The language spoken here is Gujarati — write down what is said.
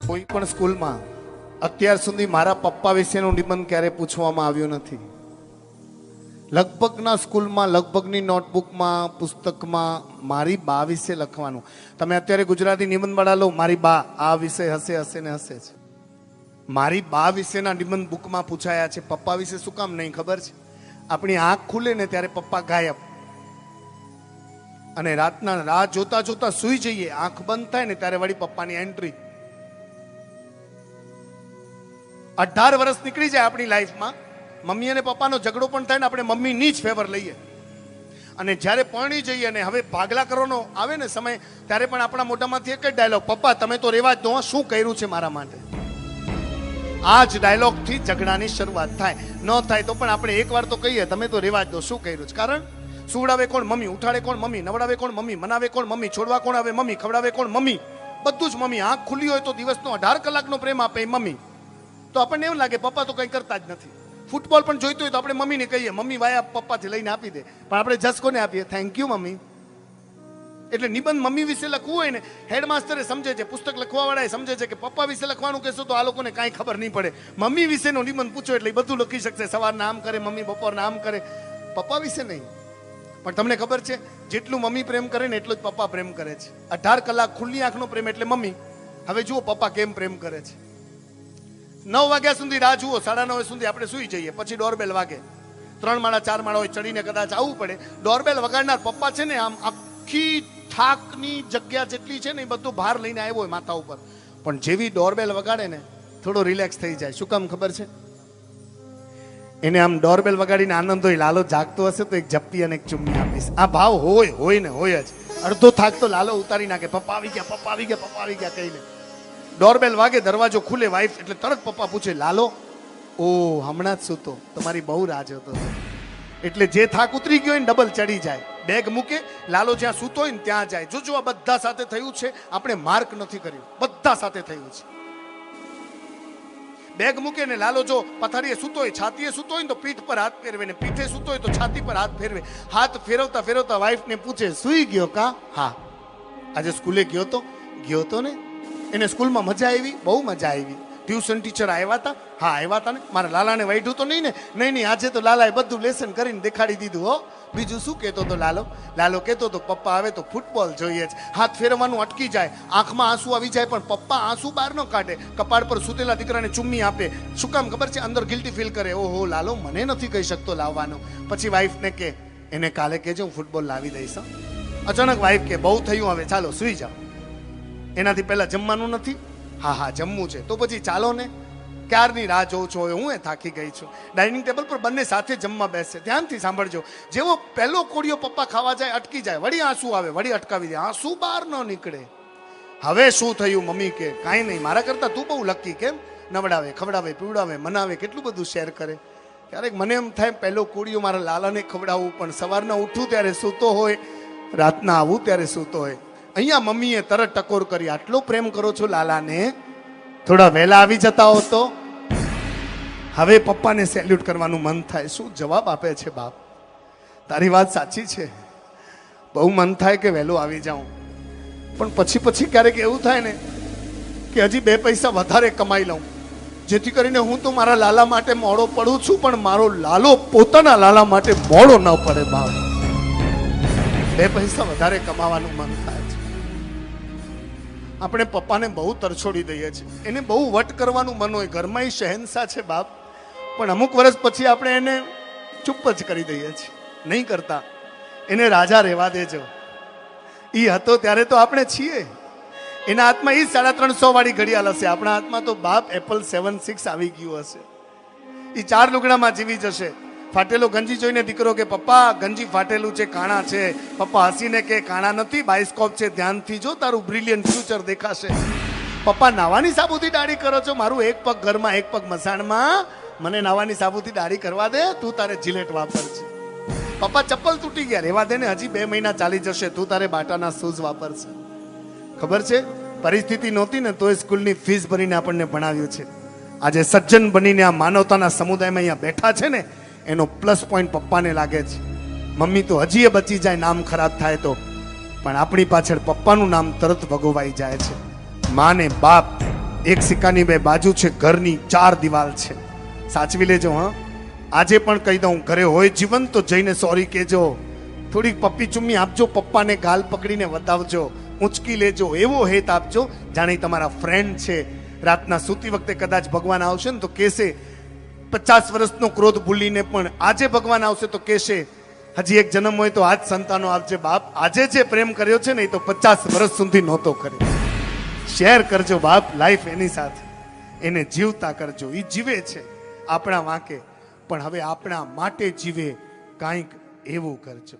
કોઈ પણ સ્કૂલમાં અત્યાર સુધી મારા પપ્પા વિશેનું નિબંધ ક્યારે પૂછવામાં આવ્યું નથી. લગભગના સ્કૂલમાં લગભગની નોટબુકમાં પુસ્તકમાં મારી બા વિશે લખવાનું. તમે અત્યારે ગુજરાતી નિબંધ વાળા લો, મારી બા આ વિષય હશે હશે ને હશે છે. મારી બા વિશેના નિબંધ બુકમાં પૂછાયા છે. પપ્પા વિશે શું કામ નહીં ખબર છે? આપણી આંખ ખુલે ને ત્યારે પપ્પા ગાયબ, અને રાતના રાહ જોતા જોતા સુઈ જઈએ, આંખ બંધ થાય ને ત્યારે વળી પપ્પાની એન્ટ્રી. 18 વર્ષ નીકળી જાય આપણી લાઈફમાં, મમ્મી અને પપ્પાનો ઝઘડો પણ થાય ને આપણે મમ્મીની જ ફેવર લઈએ, અને જ્યારે પરણી જઈએ ને હવે ભાગલા કરવાનો આવે ને સમય, ત્યારે પણ આપણા મોઢામાંથી એક જ ડાયલોગ, પપ્પા તમે તો રેવા જ દો, શું કર્યું છે મારા માટે. આ જ ડાયલોગથી ઝઘડાની શરૂઆત થાય. ન થાય તો પણ આપણે એકવાર તો કહીએ તમે તો રેવા જ દો, શું કર્યું છે. કારણ સુવડાવે કોણ? મમ્મી. ઉઠાડે કોણ? મમ્મી. નવડાવે કોણ? મમ્મી. મનાવે કોણ? મમ્મી. છોડવા કોણ આવે? મમ્મી. ખવડાવે કોણ? મમ્મી. બધું જ મમ્મી. આંખ ખુલ્લી હોય તો દિવસનો 18 કલાકનો પ્રેમ આપે મમ્મી. તો આપણને એવું લાગે પપ્પા તો કંઈ કરતા જ નથી. ફૂટબોલ પણ જોઈતું હોય તો આપણે મમ્મીને કહીએ, મમ્મી વાયા પપ્પાથી લઈને આપી દે, પણ આપણે જસ કોને આપીએ? Thank you mummy. એટલે નિબંધ મમ્મી વિશે લખવું હોય ને, હેડમાસ્ટરે સમજે છે, પુસ્તક લખવાવાળાએ સમજે છે કે પપ્પા વિશે લખવાનું કહેશો તો આ લોકોને કાંઈ ખબર નહીં પડે. મમ્મી વિશેનો નિબંધ પૂછો એટલે બધું લખી શકશે. સવારના આમ કરે મમ્મી, બપોરના આમ કરે, પપ્પા વિશે નહીં. પણ તમને ખબર છે, જેટલું મમ્મી પ્રેમ કરે ને એટલો જ પપ્પા પ્રેમ કરે છે. 18 કલાક ખુલ્લી આંખનો પ્રેમ એટલે મમ્મી. હવે જુઓ પપ્પા કેમ પ્રેમ કરે છે. 9 વાગ્યા સુધી રાહ જુઓ, 9:30 સુધી આપણે સુઈ જઈએ, પછી ડોરબેલ વાગે. 3 માળા 4 માળા હોય, ચડીને કદાચ આવવું પડે. ડોરબેલ વગાડનાર પપ્પા છે ને, આમ આખી થાકની જગ્યા જેટલી છે ને એ બધું ભાર લઈને આવ્યો હોય માથા ઉપર, પણ જેવી ડોરબેલ વગાડે ને થોડો રિલેક્સ થઈ જાય. શું કામ ખબર છે? એને આમ ડોરબેલ વગાડીને આનંદ હોય, લાલો જાગતો હશે તો એક જપ્પી અને એક ચુમ્મી આપીશ. આ ભાવ હોય ને હોય જ. અડધો થાક તો લાલો ઉતારી નાખે, પપ્પા આવી ગયા, પપ્પા આવી ગયા, પપ્પા આવી ગયા કહીને. ડોરબેલ વાગે, દરવાજો ખુલે, વાઈફ એટલે તરત પપ્પા પૂછે, લાલો? ઓ હમણાં જ સૂતો, તમારી બહુ રાહ જોતો હતો. એટલે જે થાક ઉતરી ગયો હોય ને ડબલ ચડી જાય. બેગ મૂકે, લાલો જ્યાં સૂતો હોય ને ત્યાં જાય. જોજો આ બધા સાથે થયું છે, આપણે માર્ક નથી કર્યું, બધા સાથે થયું છે. બેગ મૂકે ને લાલો જો પથારીએ સૂતો હોય, છાતીએ સૂતો હોય ને તો પીઠ પર હાથ ફેરવે, ને પીઠે સૂતો હોય તો છાતી પર હાથ ફેરવે. હાથ ફેરવતા ફેરવતા વાઈફને પૂછે, સુઈ ગયો કા? હા. આજે સ્કૂલે ગયો તો ને? એને સ્કૂલમાં મજા આવી? બહુ મજા આવી. ટ્યુશન ટીચર આવ્યા હતા? હા આવ્યા હતા ને. મારા લાલાને વાઢ્યું તો નહીં ને? નહીં, આજે તો લાલાએ બધું લેસન કરીને દેખાડી દીધું હો. બીજું શું કહેતો હતો લાલો? લાલો કહેતો હતો પપ્પા આવે તો ફૂટબોલ જોઈએ જ. હાથ ફેરવવાનું અટકી જાય, આંખમાં આંસુ આવી જાય, પણ પપ્પા આંસુ બહાર ન કાઢે. કપાળ પર સૂતેલા દીકરાને ચુમ્મી આપે. શું કામ ખબર છે? અંદર ગિલ્ટી ફીલ કરે, ઓહો લાલો મને નથી કહી શકતો લાવવાનું. પછી વાઈફને કે, એને કાલે કહેજો હું ફૂટબોલ લાવી દઈશ. અચાનક વાઈફ કે, બહુ થયું હવે ચાલો સુઈ જાઓ. એનાથી પહેલા જમવાનું નથી? હા જમવું છે. તો પછી ચાલો ને, ક્યારની રાહ જોઉં છું, હવે હું થાકી ગઈ છું. ડાઇનિંગ ટેબલ પર બંને સાથે જમવા બેસે. ધ્યાનથી સાંભળજો. જેવો પહેલો કોળિયો પપ્પા ખાવા જાય, અટકી જાય, વળી આંસુ આવે, વળી અટકાવી દે, આંસુ બહાર ન નીકળે. હવે શું થયું? મમ્મી કે, કાંઈ નહીં, મારા કરતા તું બહુ લકી. કેમ? નવડાવે, ખવડાવે, પીવડાવે, મનાવે, કેટલું બધું શેર કરે. ક્યારેક મને એમ થાય પહેલો કોળિયો મારા લાલાને ખવડાવવું, પણ સવારના ઉઠું ત્યારે સૂતો હોય, રાતના આવું ત્યારે સૂતો હોય. અહીંયા મમ્મીએ તરત ટકોર કરી, આટલો પ્રેમ કરો છો લાલાને, થોડા વહેલા આવી જતા હો તો. હવે પપ્પાને સેલ્યુટ કરવાનું મન થાય. શું જવાબ આપે છે બાપ? તારી વાત સાચી છે, બહુ મન થાય કે વહેલો આવી જાઉં, પણ પછી ક્યારેક એવું થાય ને કે હજી 2 પૈસા વધારે કમાઈ લઉં, જેથી કરીને હું તો મારા લાલા માટે મોડો પડું છું, પણ મારો લાલો પોતાના લાલા માટે મોડો ન પડે બાપ. 2 પૈસા વધારે કમાવાનું મન થાય છે. આપણે પપ્પાને બહુ તરછોડી દઈએ છીએ, એને બહુ વટ કરવાનું મન હોય. ઘરમાં એ શહેનશાહ છે બાપ, પણ અમુક વર્ષ પછી આપણે એને ચૂપ જ કરી દઈએ છીએ. નહીં કરતા, એને રાજા રહેવા દેજો. એ હતો ત્યારે તો આપણે છીએ. એના હાથમાં એ 350 વાળી ઘડિયાળ હશે, આપણા હાથમાં તો બાપ એપલ 7-6 આવી ગયું હશે. એ 4 લુગડામાં જીવી જશે. ફાટેલો ગંજી જોઈને દીકરો કે, પપ્પા ગંજી ફાટેલું છે, કાણા છે. પપ્પા હસીને કે, કાણા નથી, બાયોસ્કોપ છે, ધ્યાનથી જો, તારું બ્રિલિયન્ટ ફ્યુચર દેખાશે. પપ્પા નાવાની સાબુથી દાઢી કરો છો? મારું એક પગ ઘરમાં એક પગ મસાણમાં, મને નાવાની સાબુથી દાઢી કરવા દે, તું તારે જીલેટ વાપરશે. પપ્પા ચપ્પલ તૂટી ગયા, રહેવા દે ને, હજી 2 મહિના ચાલી જશે, તું તારે બાટાના શૂઝ વાપરશે. ખબર છે, પરિસ્થિતિ નહોતી ને તોય સ્કૂલની ફીસ ભરીને આપણને ભણાવ્યું છે. આજે સજ્જન બનીને આ માનવતાના સમુદાયમાં અહીંયા બેઠા છે ને, એનો પ્લસ પોઈન્ટ પપ્પાને લાગે છે. મમ્મી તો હજી એ બચી જાય નામ ખરાબ થાય તો, પણ આપણી પાછળ પપ્પાનું નામ તરત ભગવાઈ જાય છે. માં ને બાપ એક સિક્કાની બે બાજુ છે, ઘરની 4 દિવાલ છે. સાચવી લેજો. હા, આજે પણ કહી દઉં, ઘરે હોય જીવન તો જઈને સોરી કહેજો, થોડીક પપ્પી ચુમ્મી આપજો, પપ્પાને ગાલ પકડીને વધાવજો, ઊંચકી લેજો, એવો હેત આપજો જાણે તમારા ફ્રેન્ડ છે. રાતના સૂતી વખતે કદાચ ભગવાન આવશે ને તો કહેશે, 50 વર્ષનો ક્રોધ ભૂલીને પણ આજે ભગવાન આવશે તો કહેશે, હજી એક જન્મ હોય તો આજ સંતાનો આપજે બાપ, આજે જે પ્રેમ કર્યો છે ને એ તો 50 વર્ષ સુધી નહોતો કર્યો. શેર કરજો બાપ લાઈફ એની સાથે, એને જીવતા કરજો. એ જીવે છે આપણા વાંકે, પણ હવે આપણા માટે જીવે, કાંઈક એવું કરજો.